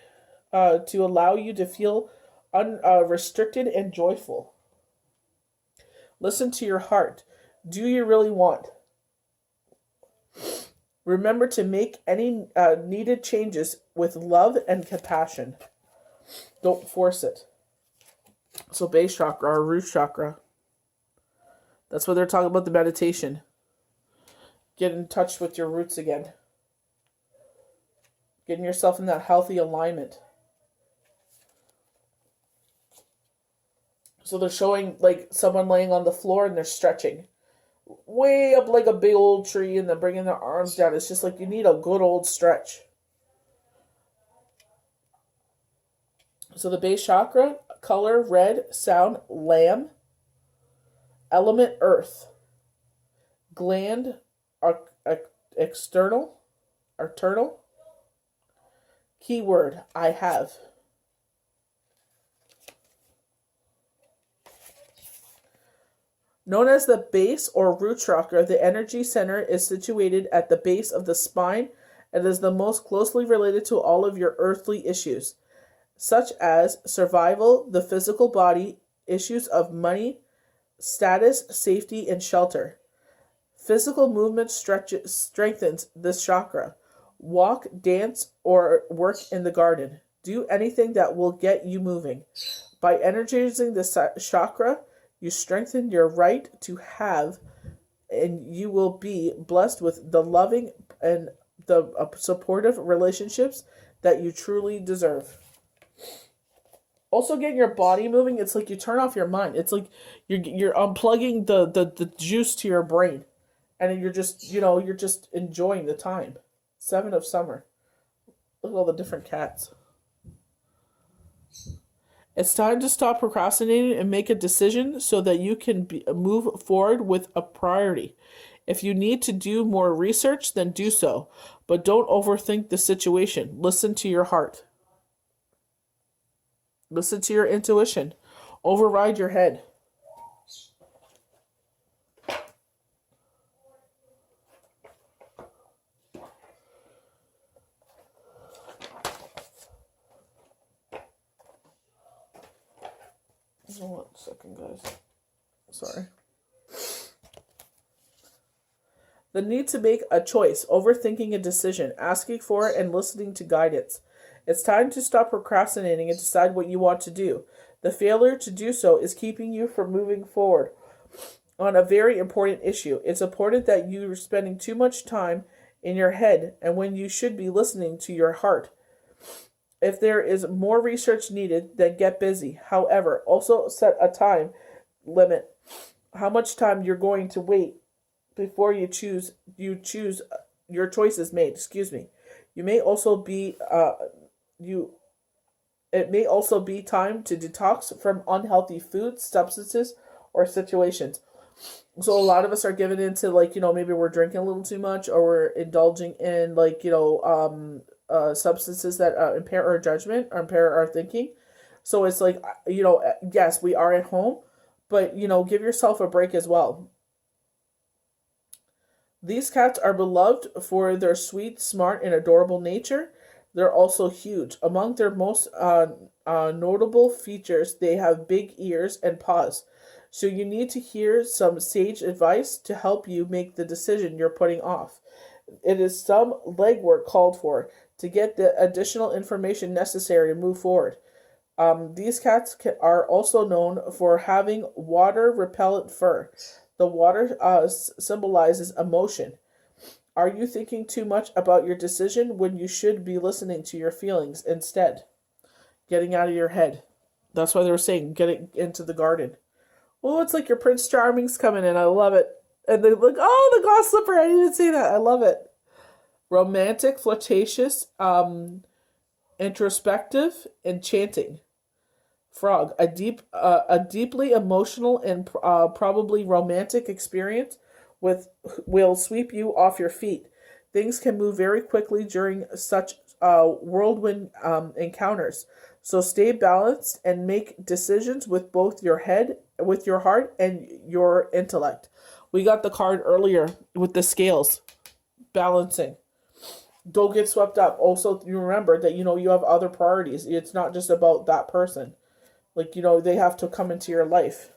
to allow you to feel unrestricted and joyful? Listen to your heart. Do you really want? Remember to make any needed changes with love and compassion. Don't force it. So base chakra or root chakra. That's what they're talking about, the meditation. Get in touch with your roots again. Getting yourself in that healthy alignment. So they're showing like someone laying on the floor and they're stretching. Way up like a big old tree, and then bringing their arms down. It's just like you need a good old stretch. So the base chakra, color red, sound lamb, element earth, gland external, arternal, keyword I have. Known as the base or root chakra, the energy center is situated at the base of the spine and is the most closely related to all of your earthly issues, such as survival, the physical body, issues of money, status, safety, and shelter. Physical movement strengthens this chakra. Walk, dance, or work in the garden. Do anything that will get you moving. By energizing this chakra, you strengthen your right to have, and you will be blessed with the loving and the supportive relationships that you truly deserve. Also, getting your body moving, it's like you turn off your mind. It's like you're unplugging the juice to your brain, and you're just enjoying the time. 7 of summer. Look at all the different cats. It's time to stop procrastinating and make a decision so that you can move forward with a priority. If you need to do more research, then do so. But don't overthink the situation. Listen to your heart. Listen to your intuition. Override your head. One second, guys. Sorry. The need to make a choice, overthinking a decision, asking for it, and listening to guidance. It's time to stop procrastinating and decide what you want to do. The failure to do so is keeping you from moving forward on a very important issue. It's important that you are spending too much time in your head and when you should be listening to your heart. If there is more research needed, then get busy. However, also set a time limit. How much time you're going to wait before you choose your choice is made. You may also be it may also be time to detox from unhealthy foods, substances, or situations. So a lot of us are given into maybe we're drinking a little too much, or we're indulging in substances that impair our judgment or impair our thinking. So it's like, yes, we are at home, but, give yourself a break as well. These cats are beloved for their sweet, smart, and adorable nature. They're also huge. Among their most notable features, they have big ears and paws. So you need to hear some sage advice to help you make the decision you're putting off. It is some legwork called for to get the additional information necessary to move forward. These cats are also known for having water-repellent fur. The water symbolizes emotion. Are you thinking too much about your decision when you should be listening to your feelings instead? Getting out of your head. That's why they were saying, getting into the garden. Well, it's like your Prince Charming's coming in. I love it. And they look, oh, the glass slipper. I didn't see that. I love it. Romantic, flirtatious, introspective, enchanting. Frog, a deeply emotional and probably romantic experience with will sweep you off your feet. Things can move very quickly during such whirlwind encounters. So stay balanced and make decisions with your heart, and your intellect. We got the card earlier with the scales balancing. Don't get swept up. Also, you remember that you have other priorities. It's not just about that person. They have to come into your life.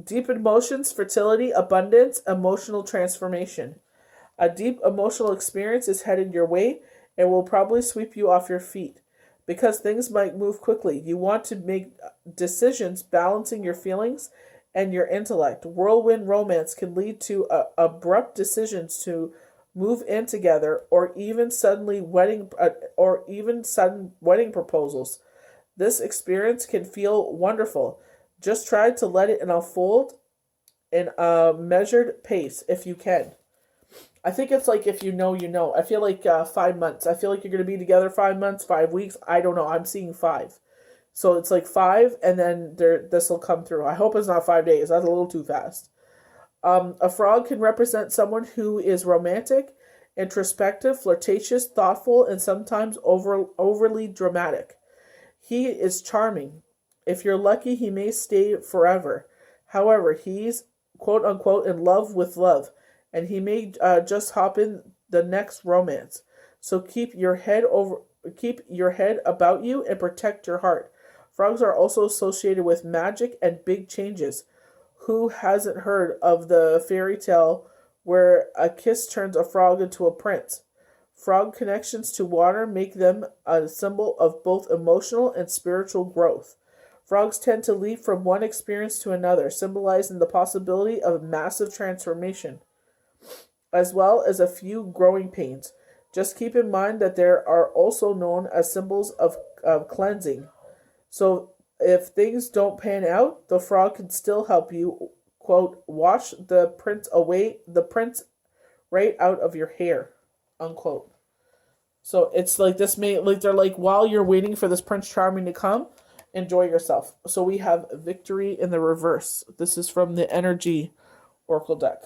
Deep emotions, fertility, abundance, emotional transformation. A deep emotional experience is headed your way and will probably sweep you off your feet. Because things might move quickly, you want to make decisions balancing your feelings and your intellect. Whirlwind romance can lead to abrupt decisions to move in together, or even sudden wedding proposals. This experience can feel wonderful. Just try to let it unfold in a measured pace if you can. I think it's like if you know, you know. I feel like 5 months. I feel like you're going to be together 5 months, 5 weeks. I don't know. I'm seeing 5. So it's like 5, and then this will come through. I hope it's not 5 days. That's a little too fast. A frog can represent someone who is romantic, introspective, flirtatious, thoughtful, and sometimes overly dramatic. He is charming. If you're lucky, he may stay forever. However, he's quote unquote in love with love, and he may just hop in the next romance. So keep your head about you and protect your heart. Frogs are also associated with magic and big changes. Who hasn't heard of the fairy tale where a kiss turns a frog into a prince? Frog connections to water make them a symbol of both emotional and spiritual growth. Frogs tend to leap from one experience to another, symbolizing the possibility of massive transformation, as well as a few growing pains. Just keep in mind that there are also known as symbols of cleansing. So if things don't pan out, the frog can still help you, quote, wash the prince right out of your hair, unquote. So it's like this they're like, while you're waiting for this Prince Charming to come, enjoy yourself. So we have victory in the reverse. This is from the Energy Oracle deck.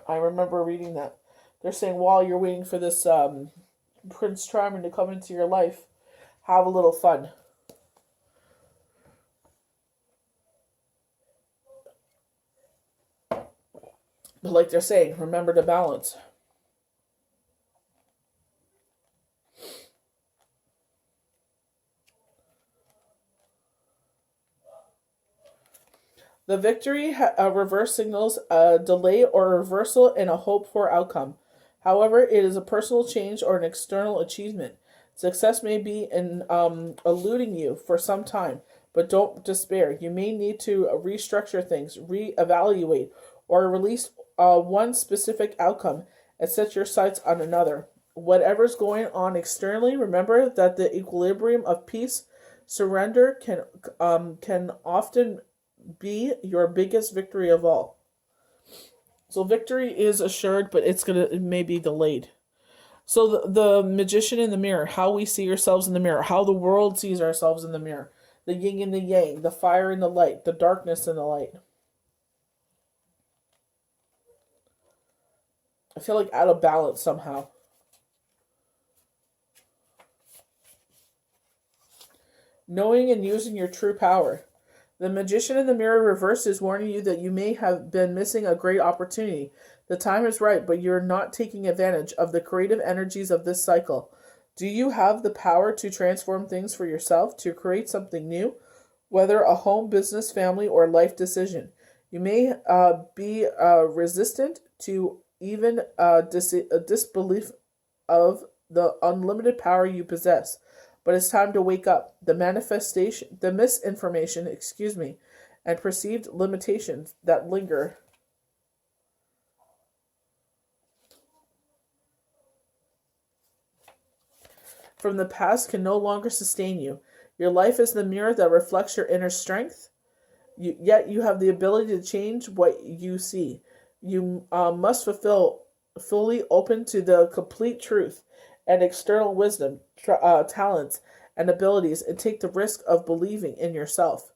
I remember reading that. They're saying while you're waiting for this Prince Charming to come into your life, have a little fun. But like they're saying, remember to balance. The victory reverse signals a delay or reversal in a hoped for outcome. However, it is a personal change or an external achievement. Success may be in eluding you for some time, but don't despair. You may need to restructure things, reevaluate, or release one specific outcome and set your sights on another. Whatever's going on externally, remember that the equilibrium of peace, surrender can often be your biggest victory of all. So victory is assured, but it may be delayed. So the magician in the mirror, how we see ourselves in the mirror, how the world sees ourselves in the mirror, the yin and the yang, the fire and the light, the darkness and the light. I feel like out of balance somehow. Knowing and using your true power. The magician in the mirror reverse is warning you that you may have been missing a great opportunity. The time is right, but you're not taking advantage of the creative energies of this cycle. Do you have the power to transform things for yourself, to create something new, whether a home, business, family, or life decision? You may be resistant to even disbelief of the unlimited power you possess. But it's time to wake up. The misinformation, and perceived limitations that linger from the past can no longer sustain you. Your life is the mirror that reflects your inner strength, yet you have the ability to change what you see. You must fully open to the complete truth and external wisdom, talents, and abilities and take the risk of believing in yourself.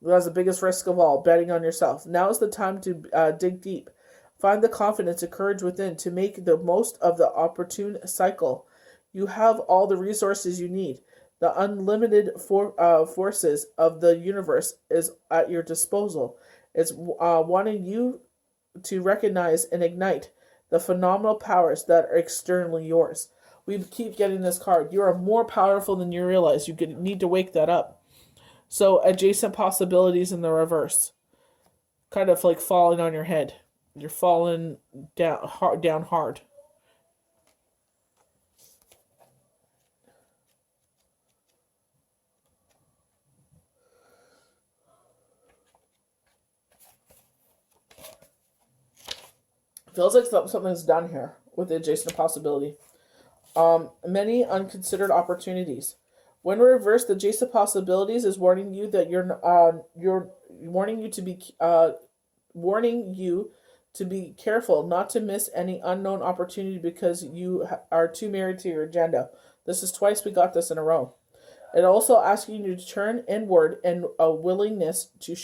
That's the biggest risk of all, betting on yourself. Now is the time to dig deep. Find the confidence and courage within to make the most of the opportune cycle. You have all the resources you need. The unlimited forces of the universe is at your disposal. It's wanting you to recognize and ignite the phenomenal powers that are externally yours. We keep getting this card. You are more powerful than you realize. You need to wake that up. So adjacent possibilities in the reverse. Kind of like falling on your head. You're falling down hard. Feels like something's done here with the adjacent possibility. Many unconsidered opportunities. When reversed, the adjacent possibilities is warning you that you're warning you to be careful not to miss any unknown opportunity because you are too married to your agenda. This is twice we got this in a row. It also asking you to turn inward and a willingness to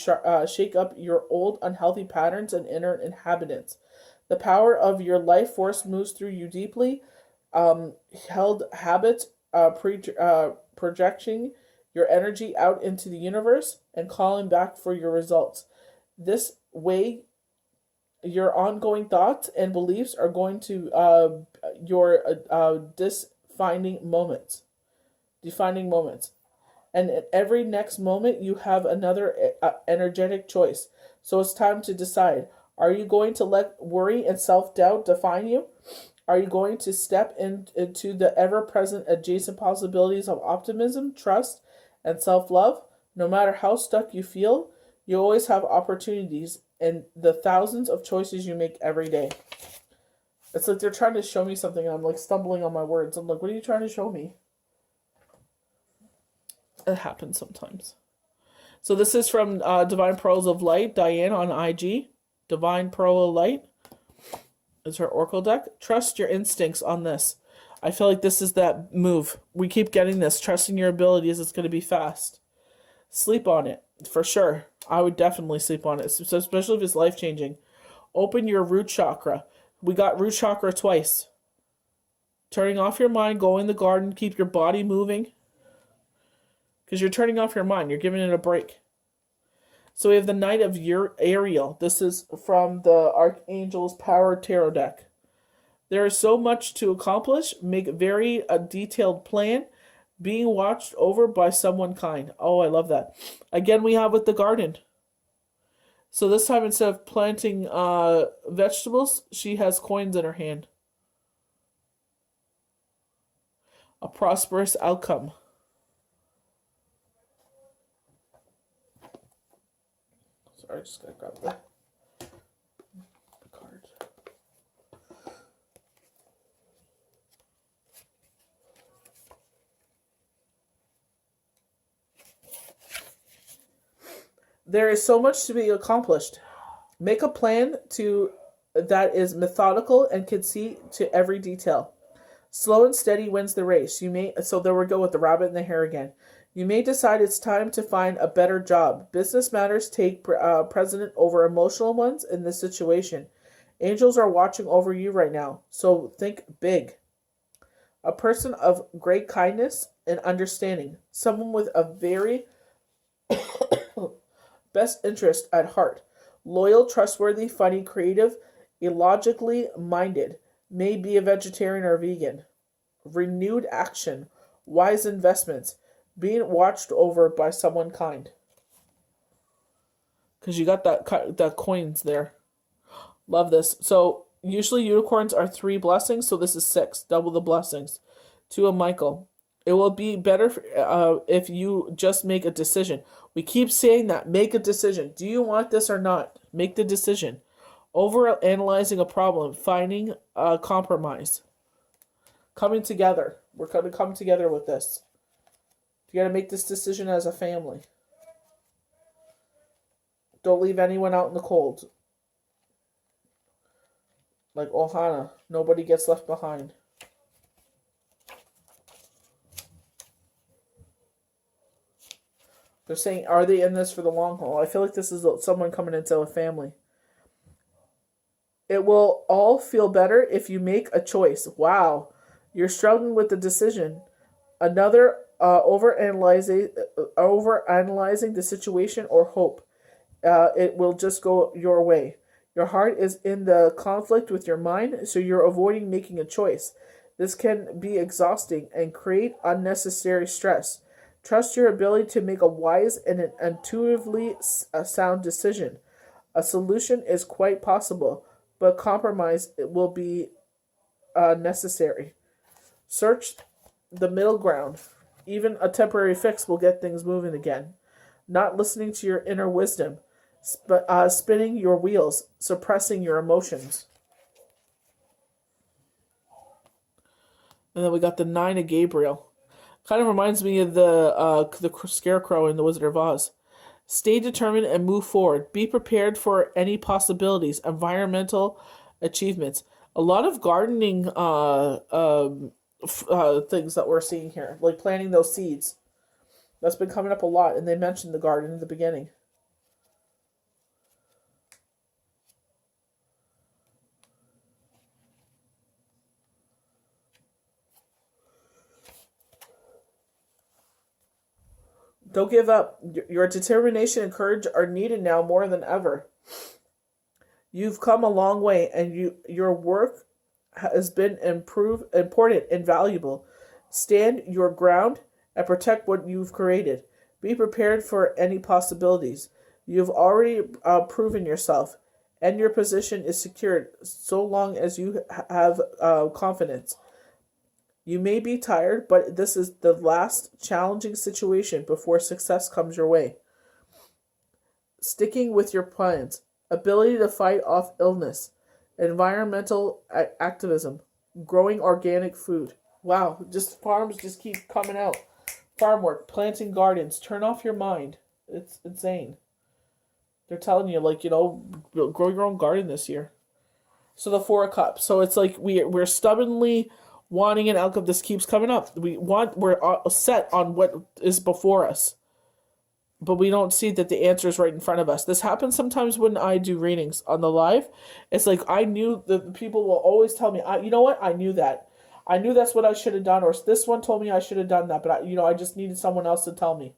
shake up your old unhealthy patterns and inner inhabitants. The power of your life force moves through you deeply held habits, projecting your energy out into the universe and calling back for your results. This way, your ongoing thoughts and beliefs are going to your defining moments. And at every next moment, you have another energetic choice. So it's time to decide. Are you going to let worry and self-doubt define you? Are you going to step into the ever-present adjacent possibilities of optimism, trust, and self-love? No matter how stuck you feel, you always have opportunities in the thousands of choices you make every day. It's like they're trying to show me something, and I'm like stumbling on my words. I'm like, what are you trying to show me? It happens sometimes. So this is from Divine Pearls of Light, Diane on IG. Divine Pearl of Light is her Oracle deck. Trust your instincts on this. I feel like this is that move. We keep getting this. Trusting your abilities. It's going to be fast. Sleep on it, for sure. I would definitely sleep on it, especially if it's life-changing. Open your root chakra. We got root chakra twice. Turning off your mind, go in the garden, keep your body moving. Because you're turning off your mind. You're giving it a break. So we have the Knight of Ariel. This is from the Archangel's Power Tarot deck. There is so much to accomplish. Make a detailed plan. Being watched over by someone kind. Oh, I love that. Again, we have with the garden. So this time, instead of planting vegetables, she has coins in her hand. A prosperous outcome. Sorry, I just gotta grab the card. There is so much to be accomplished. Make a plan that is methodical and can see to every detail. Slow and steady wins the race. So there we go with the rabbit and the hare again. You may decide it's time to find a better job. Business matters take precedent over emotional ones in this situation. Angels are watching over you right now, so think big. A person of great kindness and understanding. Someone with a very best interest at heart. Loyal, trustworthy, funny, creative, illogically minded. May be a vegetarian or vegan. Renewed action. Wise investments. Being watched over by someone kind. Because you got that coins there. Love this. So usually unicorns are 3 blessings, so this is 6. Double the blessings. 2 of Michael. It will be better if you just make a decision. We keep saying that. Make a decision. Do you want this or not? Make the decision. Over analyzing a problem. Finding a compromise. Coming together. We're going to come together with this. You got to make this decision as a family. Don't leave anyone out in the cold. Like Ohana, nobody gets left behind. They're saying, are they in this for the long haul? I feel like this is someone coming into a family. It will all feel better if you make a choice. Wow. You're struggling with the decision. Another over analyzing the situation or hope. It will just go your way. Your heart is in the conflict with your mind, so you're avoiding making a choice. This can be exhausting and create unnecessary stress. Trust your ability to make a wise and an intuitively sound decision. A solution is quite possible, but compromise will be necessary. Search the middle ground. Even a temporary fix will get things moving again. Not listening to your inner wisdom, spinning your wheels, suppressing your emotions. And then we got the Nine of Gabriel. Kind of reminds me of the Scarecrow in The Wizard of Oz. Stay determined and move forward. Be prepared for any possibilities, environmental achievements. A lot of gardening things that we're seeing here, like planting those seeds. That's been coming up a lot, and they mentioned the garden in the beginning. Don't give up. Your determination and courage are needed now more than ever. You've come a long way, and your work has been important and valuable. Stand your ground and protect what you've created. Be prepared for any possibilities. You've already proven yourself, and your position is secured so long as you have confidence. You may be tired, but this is the last challenging situation before success comes your way. Sticking with your plans, ability to fight off illness, environmental activism, growing organic food. Wow, just farms just keep coming out. Farm work, planting gardens, turn off your mind. It's insane. They're telling you, like, grow your own garden this year. So the Four of Cups. So it's like we're stubbornly wanting an outcome. This keeps coming up. We're set on what is before us, but we don't see that the answer is right in front of us. This happens sometimes when I do readings on the live. It's like I knew that people will always tell me, you know what? I knew that. I knew that's what I should have done, or this one told me I should have done that, but I just needed someone else to tell me.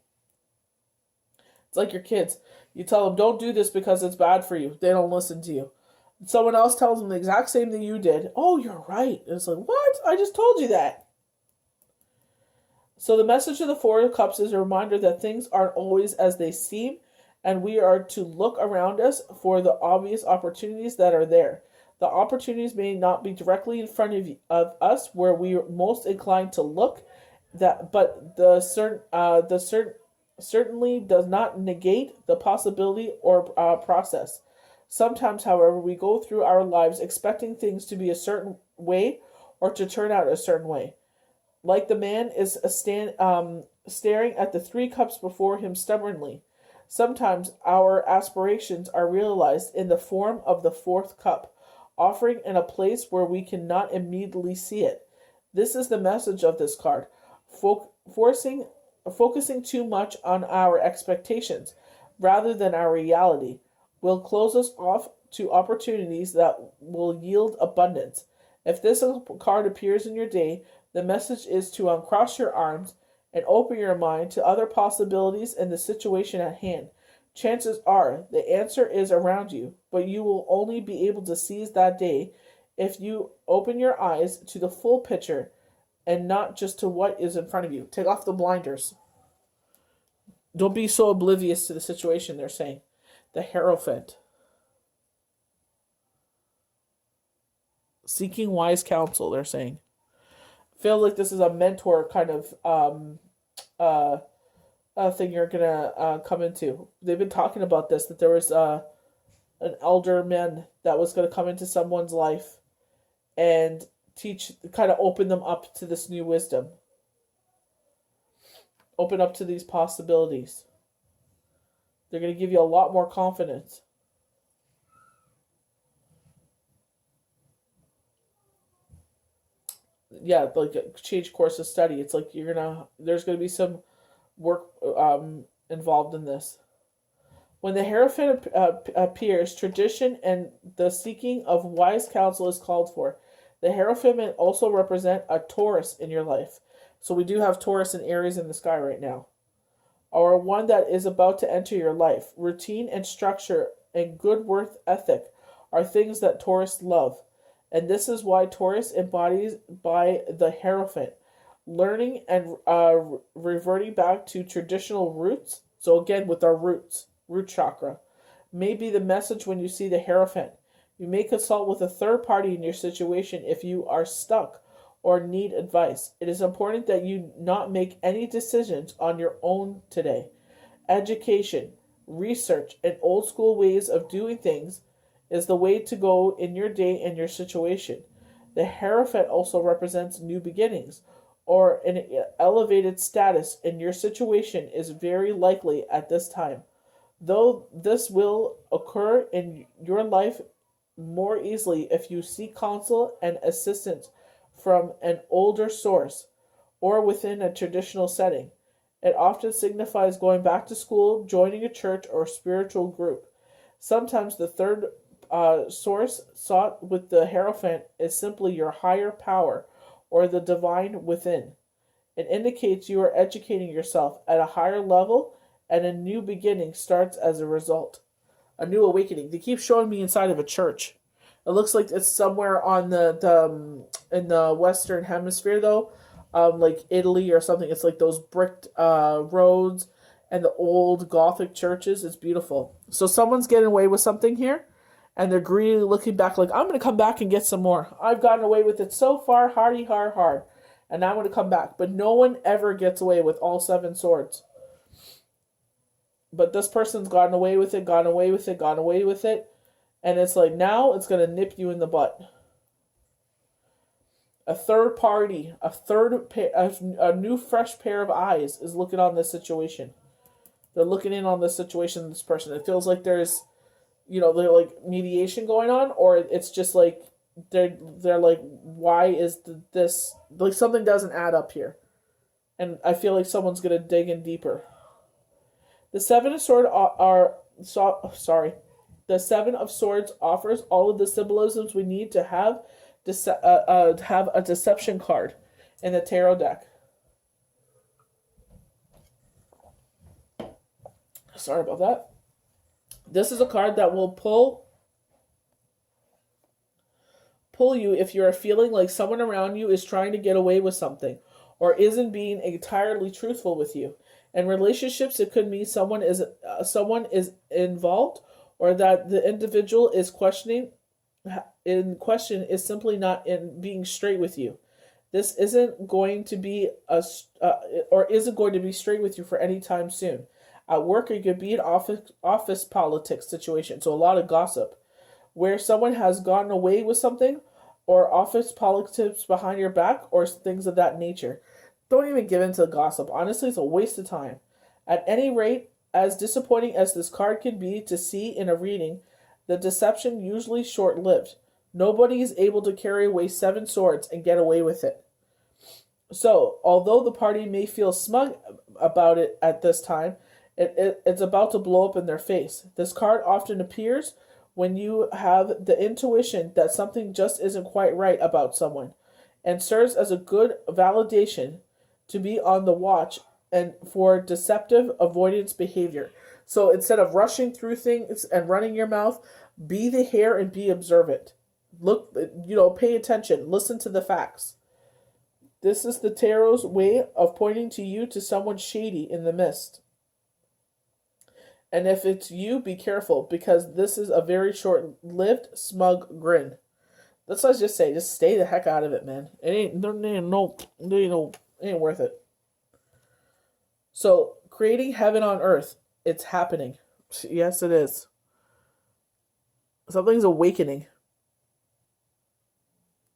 It's like your kids. You tell them, don't do this because it's bad for you. They don't listen to you. Someone else tells them the exact same thing you did. Oh, you're right. And it's like, what? I just told you that. So the message of the Four of Cups is a reminder that things aren't always as they seem, and we are to look around us for the obvious opportunities that are there. The opportunities may not be directly in front of us where we are most inclined to look, but certainly does not negate the possibility or process. Sometimes, however, we go through our lives expecting things to be a certain way or to turn out a certain way. Like the man is staring at the three cups before him stubbornly. Sometimes our aspirations are realized in the form of the fourth cup, offering in a place where we cannot immediately see it. This is the message of this card. Focusing too much on our expectations rather than our reality will close us off to opportunities that will yield abundance. If this card appears in your day, the message is to uncross your arms and open your mind to other possibilities in the situation at hand. Chances are the answer is around you, but you will only be able to seize that day if you open your eyes to the full picture and not just to what is in front of you. Take off the blinders. Don't be so oblivious to the situation, they're saying. The Hierophant. Seeking wise counsel, they're saying. Feel like this is a mentor kind of thing you're gonna come into. They've been talking about this, that there was an elder man that was gonna come into someone's life and teach, kind of open them up to this new wisdom. Open up to these possibilities. They're going to give you a lot more confidence. Yeah, like change course of study. It's like there's going to be some work involved in this. When the Hierophant appears, tradition and the seeking of wise counsel is called for. The Hierophant may also represent a Taurus in your life. So we do have Taurus and Aries in the sky right now. Or one that is about to enter your life. Routine and structure and good work ethic are things that Taurus love. And this is why Taurus embodies by the Hierophant. Learning and reverting back to traditional roots. So again, with our roots, root chakra, may be the message when you see the Hierophant. You may consult with a third party in your situation if you are stuck or need advice. It is important that you not make any decisions on your own today. Education, research, and old school ways of doing things is the way to go in your day and your situation. The Hierophant also represents new beginnings, or an elevated status in your situation is very likely at this time. Though this will occur in your life more easily if you seek counsel and assistance from an older source or within a traditional setting. It often signifies going back to school, joining a church or spiritual group. Sometimes the third source sought with the Hierophant is simply your higher power or the divine within. It indicates you are educating yourself at a higher level and a new beginning starts as a result. A new awakening. They keep showing me inside of a church. It looks like it's somewhere on the in the Western Hemisphere though, like Italy or something. It's like those bricked roads and the old Gothic churches. It's beautiful. So someone's getting away with something here, and they're greedily looking back like, I'm going to come back and get some more. I've gotten away with it so far, hard, and now I'm going to come back. But no one ever gets away with all 7 swords. But this person's gotten away with it, and it's like now it's going to nip you in the butt. A third party, a new fresh pair of eyes is looking on this situation. They're looking in on this situation, this person. It feels like there's, they're like mediation going on, or it's just like they're like, why is this, like something doesn't add up here. And I feel like someone's going to dig in deeper. The Seven of Swords The Seven of Swords offers all of the symbolisms we need to have a deception card in the tarot deck. Sorry about that. This is a card that will pull you if you are feeling like someone around you is trying to get away with something or isn't being entirely truthful with you. In relationships, it could mean someone is involved, or that the individual is in question is simply not in being straight with you. This isn't going to be isn't going to be straight with you for any time soon. At work, it could be an office politics situation, so a lot of gossip, where someone has gotten away with something, or office politics behind your back, or things of that nature. Don't even give in to the gossip. Honestly, it's a waste of time. At any rate, as disappointing as this card can be to see in a reading, the deception usually short-lived. Nobody is able to carry away 7 swords and get away with it. So, although the party may feel smug about it at this time, it's about to blow up in their face. This card often appears when you have the intuition that something just isn't quite right about someone, and serves as a good validation to be on the watch and for deceptive avoidance behavior. So instead of rushing through things and running your mouth, be the hare and be observant. Look, pay attention. Listen to the facts. This is the tarot's way of pointing to you to someone shady in the mist. And if it's you, be careful, because this is a very short-lived, smug grin. That's what I just say. Just stay the heck out of it, man. It ain't worth it. So, creating heaven on earth, it's happening. Yes, it is. Something's awakening.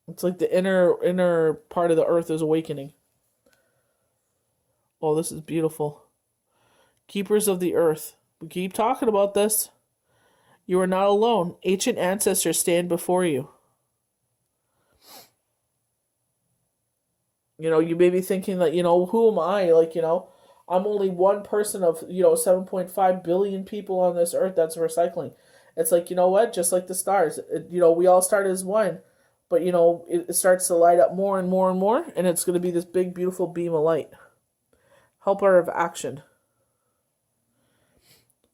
It's like the inner part of the earth is awakening. Oh, this is beautiful. Keepers of the earth. We keep talking about this. You are not alone. Ancient ancestors stand before you. You may be thinking that, who am I? I'm only one person of, 7.5 billion people on this earth that's recycling. It's like, you know what? Just like the stars, we all start as one, but, it starts to light up more and more and more, and it's going to be this big, beautiful beam of light. Helper of action.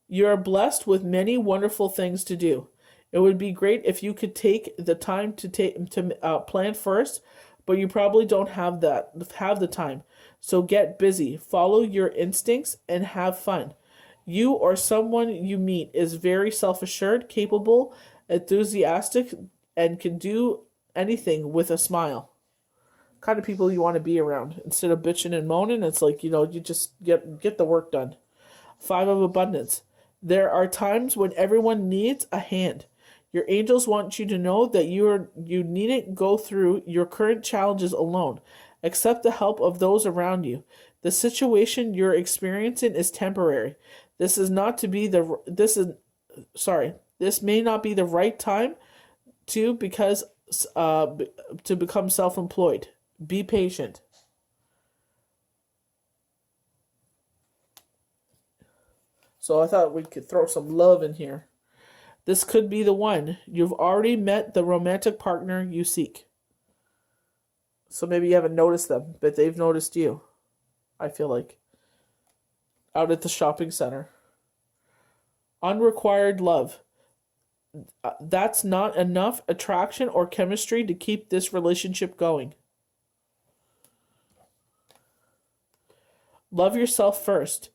You are blessed with many wonderful things to do. It would be great if you could take the time to plan first, but you probably don't have the time. So get busy, follow your instincts, and have fun. You or someone you meet is very self-assured, capable, enthusiastic, and can do anything with a smile. Kind of people you want to be around. Instead of bitching and moaning, it's like, you just get the work done. Five of abundance. There are times when everyone needs a hand. Your angels want you to know that you needn't go through your current challenges alone. Accept the help of those around you. The situation you're experiencing is temporary. This is not to be the this is sorry. This may not be the right time because to become self-employed. Be patient. So I thought we could throw some love in here. This could be the one. You've already met the romantic partner you seek. So maybe you haven't noticed them, but they've noticed you. I feel like. Out at the shopping center. Unrequired love. That's not enough attraction or chemistry to keep this relationship going. Love yourself first.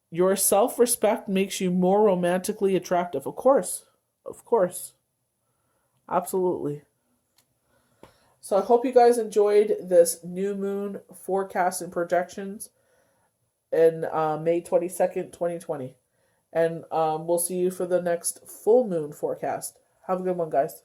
Your self-respect makes you more romantically attractive. Of course. Of course. Absolutely. So I hope you guys enjoyed this new moon forecast and projections in May 22nd, 2020. And we'll see you for the next full moon forecast. Have a good one, guys.